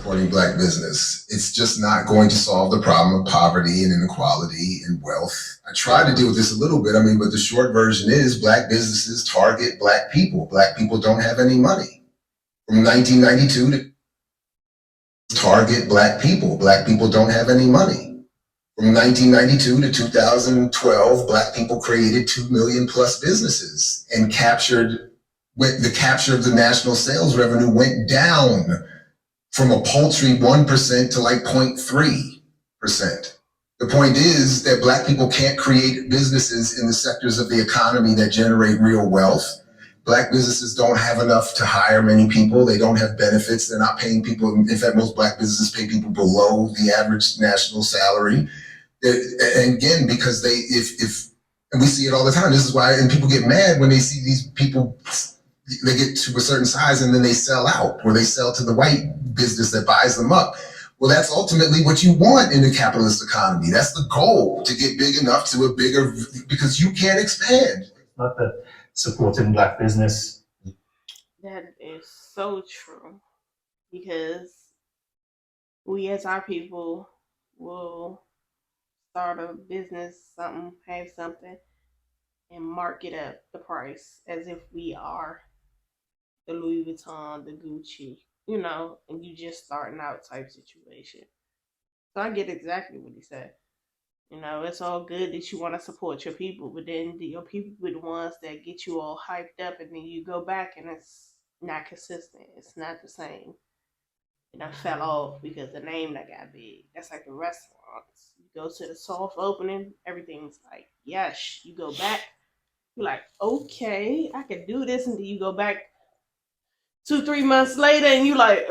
supporting Black business. It's just not going to solve the problem of poverty and inequality and wealth. I tried to deal with this a little bit. I mean, but the short version is Black businesses target Black people. Black people don't have any money. From 1992 to target Black people. Black people don't have any money. From 1992 to 2012, Black people created 2 million plus businesses and the capture of the national sales revenue went down from a paltry 1% to like 0.3%. The point is that Black people can't create businesses in the sectors of the economy that generate real wealth. Black businesses don't have enough to hire many people. They don't have benefits. They're not paying people. In fact, most Black businesses pay people below the average national salary. And again, because and we see it all the time. This is why, and people get mad when they see these people, they get to a certain size and then they sell out, or they sell to the white business that buys them up. Well, that's ultimately what you want in a capitalist economy. That's the goal, to get big enough to a bigger, because you can't expand. Not the supporting Black business. That is so true, because we as our people will start a business, have something, and market up the price as if we are the Louis Vuitton, the Gucci, and you just starting out type situation. So I get exactly what he said. It's all good that you want to support your people, but then your people be the ones that get you all hyped up, and then you go back and it's not consistent. It's not the same. And I fell off because the name that got big. That's like the restaurants. You go to the soft opening, everything's like, yes. You go back, you're like, okay, I can do this. And then you go back 2-3 months later and you like,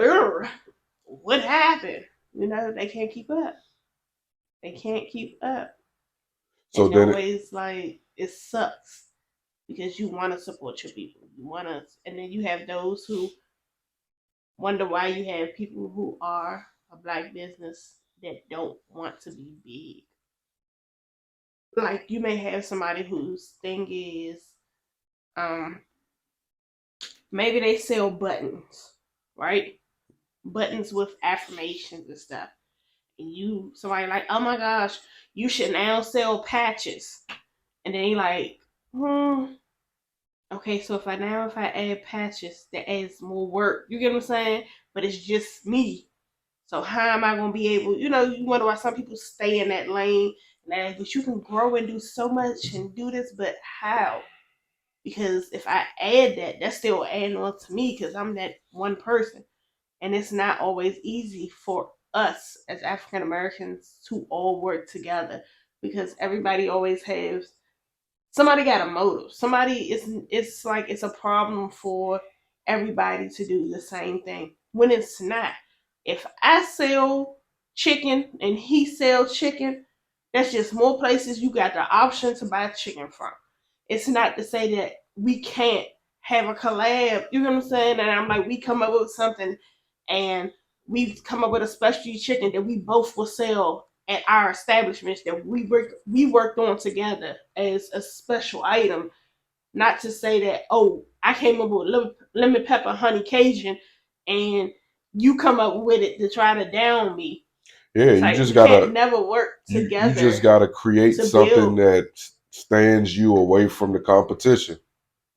what happened? They can't keep up. They can't keep up. So and then always like, it sucks because you want to support your people. And then you have those who wonder why you have people who are a Black business that don't want to be big. Like, you may have somebody whose thing is, maybe they sell buttons, right? Buttons with affirmations and stuff. And somebody like, oh my gosh, you should now sell patches. And then you like, okay, so if I add patches, that adds more work. You get what I'm saying? But it's just me. So how am I going to be able, you wonder why some people stay in that lane. But you can grow and do so much and do this, but how? Because if I add that, that's still adding on to me because I'm that one person. And it's not always easy for us as African Americans to all work together because everybody always has, somebody got a motive. It's like it's a problem for everybody to do the same thing when it's not. If I sell chicken and he sells chicken, that's just more places you got the option to buy chicken from. It's not to say that we can't have a collab, you know what I'm saying? And I'm like, we come up with something and we've come up with a specialty chicken that we both will sell at our establishments that we worked on together as a special item. Not to say that, oh, I came up with lemon pepper honey Cajun and you come up with it to try to down me. Yeah, it's you like, just gotta never work together. You just gotta create something that stands you away from the competition,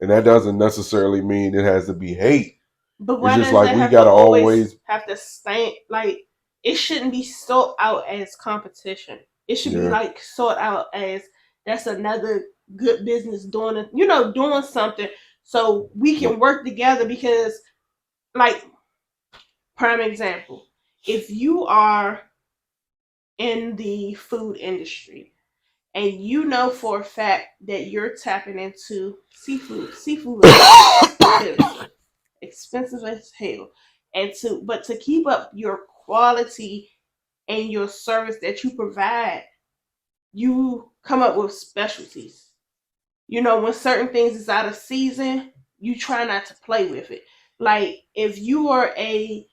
and that doesn't necessarily mean it has to be hate. But why does like we gotta always have to stand like it shouldn't be sought out as competition. It should be like sought out as that's another good business doing something so we can work together because like prime example, if you are in the food industry and you know for a fact that you're tapping into seafood is expensive as hell. And to keep up your quality and your service that you provide, you come up with specialties. When certain things is out of season, you try not to play with it. Like if you are a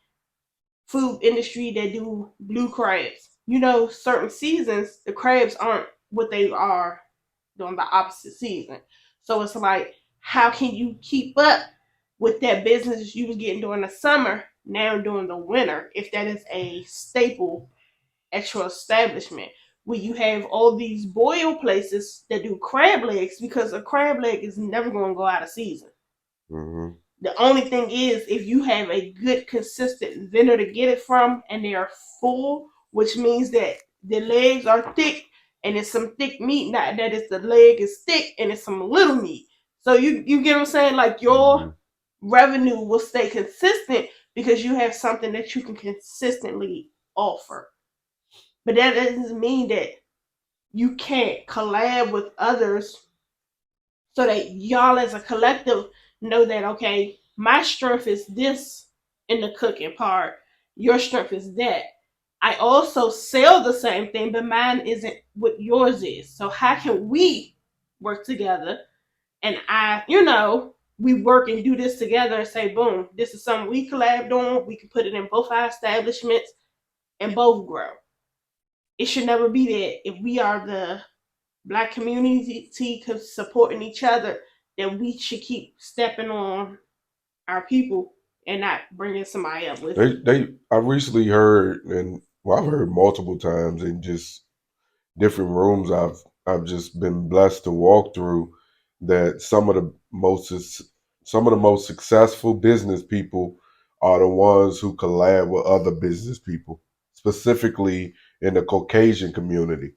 food industry that do blue crabs, certain seasons the crabs aren't what they are during the opposite season. So it's like, how can you keep up with that business you was getting during the summer now during the winter, if that is a staple at your establishment, where you have all these boil places that do crab legs, because a crab leg is never going to go out of season. Hmm. The only thing is if you have a good consistent vendor to get it from and they are full, which means that the legs are thick and it's some thick meat, not that it's the leg is thick and it's some little meat. So you get what I'm saying? Like Hmm. your revenue will stay consistent because you have something that you can consistently offer. But that doesn't mean that you can't collab with others so that y'all as a collective know that, okay, my strength is this in the cooking part, your strength is that. I also sell the same thing, but mine isn't what yours is. So how can we work together? And we work and do this together and say, boom, this is something we collabed on. We can put it in both our establishments and both grow. It should never be that if we are the Black community supporting each other, then we should keep stepping on our people and not bringing somebody up with it. I recently heard, and well, I've heard multiple times in just different rooms I've just been blessed to walk through, that some of the most successful business people are the ones who collab with other business people, specifically in the Caucasian community.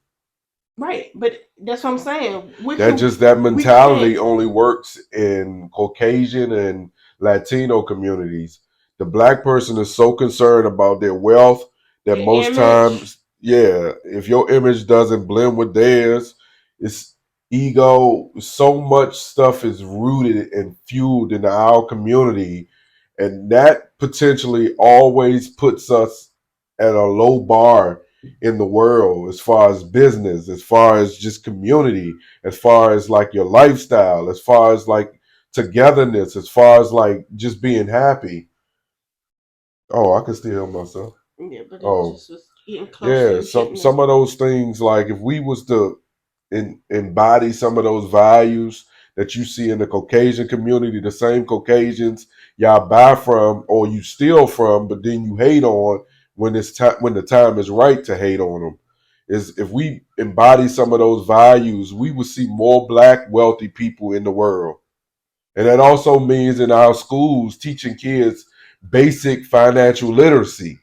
Right, but that's what I'm saying. That We can't. mentality only works in Caucasian and Latino communities. The black person is so concerned about their wealth that Their most image. times, yeah, if your image doesn't blend with theirs, it's ego. So much stuff is rooted and fueled in our community, and that potentially always puts us at a low bar in the world as far as business, as far as just community, as far as like your lifestyle, as far as like togetherness, as far as like just being happy. Oh, I can still hear myself. Yeah, but it Oh, just was getting closer yeah. and Some hitting the. some of those things, like if we was to embody some of those values that you see in the Caucasian community, the same Caucasians y'all buy from or you steal from, but then you hate on when it's time when the time is right to hate on them. Is if we embody some of those values, we would see more black wealthy people in the world. And that also means in our schools teaching kids basic financial literacy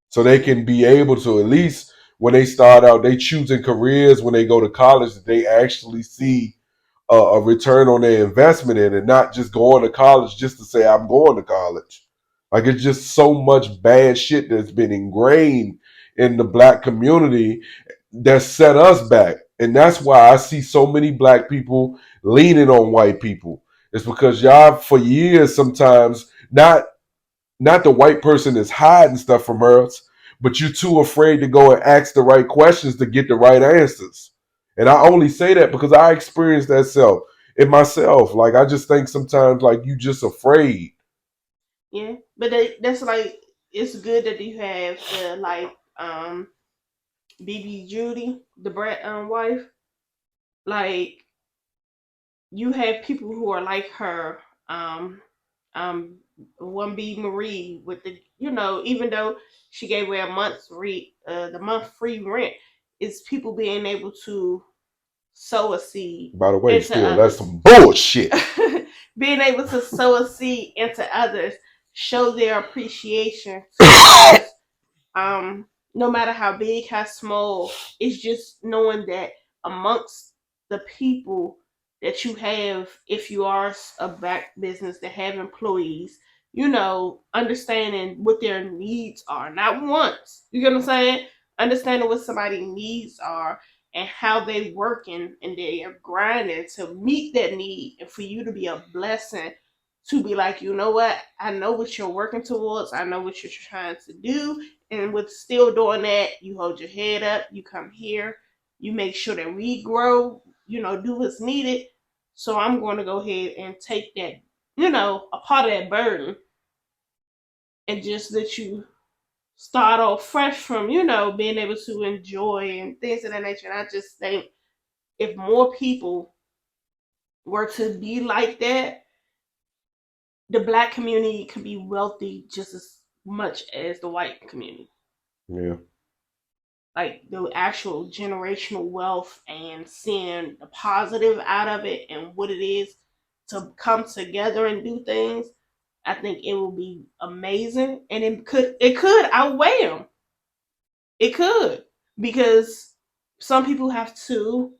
so they Yeah, can be able to, at least when they start out, they choosing careers when they go to college, that they actually see a return on their investment in it, not just going to college just to say I'm going to college. Like it's just so much bad shit that's been ingrained in the black community that set us back. And that's why I see so many black people leaning on white people. It's because y'all for years sometimes not the white person is hiding stuff from us, but you're too afraid to go and ask the right questions to get the right answers. And I only say that because I experienced that self in myself. Like I just think sometimes like you just afraid. yeah, but that's like it's good that you have the like BB Judy, the Brett wife. Like you have people who are like her. Um, one B Marie with the even though she gave away a the month free rent, is people being able to sow a seed By the way, into still that's others. some bullshit. Being able to sow a seed into others, show their appreciation to others. Um, no matter how big, how small, it's just knowing that amongst the people that you have, if you are a back business that have employees, understanding what their needs are, not wants. You get what I'm saying? Understanding what somebody's needs are and how they working and they are grinding to meet that need, and for you to be a blessing to be like, you know what, I know what you're working towards, I know what you're trying to do, and with still doing that, you hold your head up, you come here, you make sure that we grow, do what's needed. So I'm going to go ahead and take that, a part of that burden, and just let you start off fresh from, being able to enjoy and things of that nature. And I just think if more people were to be like that, the black community can be wealthy just as much as the white community. Yeah. Like the actual generational wealth and seeing the positive out of it and what it is to come together and do things, I think it will be amazing, and it could outweigh them. It could, because some people have to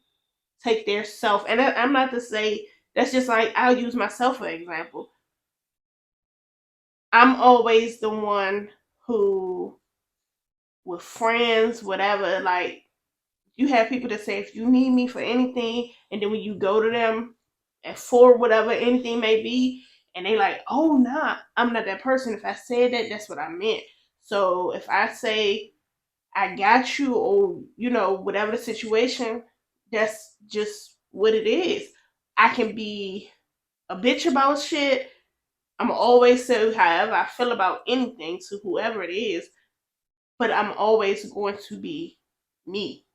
take their self, and I'm not to say that's just like I'll use myself for example. I'm always the one who, with friends, whatever, like you have people that say if you need me for anything, and then when you go to them and for whatever anything may be, and they like, oh nah, I'm not that person. If I said that, that's what I meant. So if I say I got you, or whatever the situation, that's just what it is. I can be a bitch about shit. I'm always say however I feel about anything to whoever it is, but I'm always going to be me.